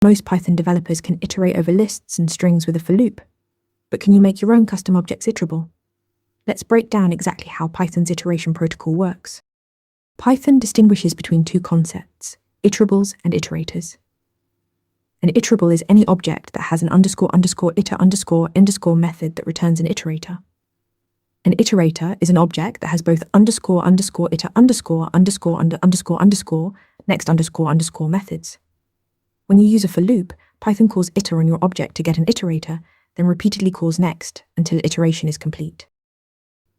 Most Python developers can iterate over lists and strings with a for loop, but can you make your own custom objects iterable? Let's break down exactly how Python's iteration protocol works. Python distinguishes between two concepts, iterables and iterators. An iterable is any object that has an __iter__ method that returns an iterator. An iterator is an object that has both __iter__ next___ methods. When you use a for loop, Python calls iter on your object to get an iterator, then repeatedly calls next until iteration is complete.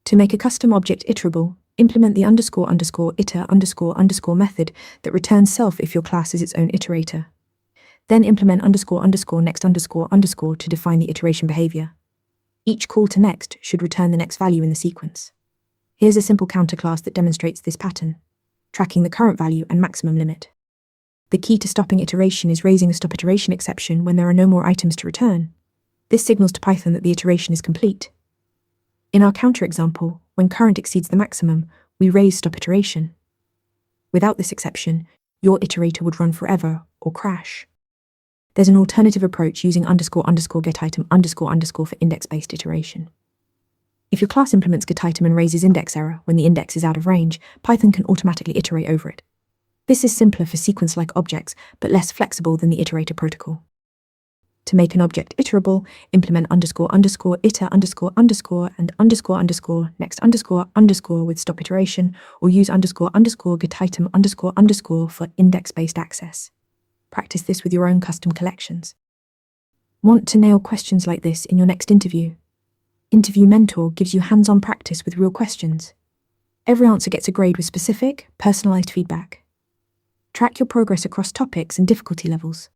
To make a custom object iterable, implement the __iter__ method that returns self if your class is its own iterator. Then implement __next__ to define the iteration behavior. Each call to next should return the next value in the sequence. Here's a simple counter class that demonstrates this pattern, tracking the current value and maximum limit. The key to stopping iteration is raising the StopIteration exception when there are no more items to return. This signals to Python that the iteration is complete. In our counter example, when current exceeds the maximum, we raise StopIteration. Without this exception, your iterator would run forever or crash. There's an alternative approach using __getItem__ for index-based iteration. If your class implements getItem and raises index error when the index is out of range, Python can automatically iterate over it. This is simpler for sequence-like objects, but less flexible than the iterator protocol. To make an object iterable, implement __iter__ and __next__ with StopIteration, or use __getItem__ for index-based access. Practice this with your own custom collections. Want to nail questions like this in your next interview? Interview Mentor gives you hands-on practice with real questions. Every answer gets a grade with specific, personalized feedback. Track your progress across topics and difficulty levels.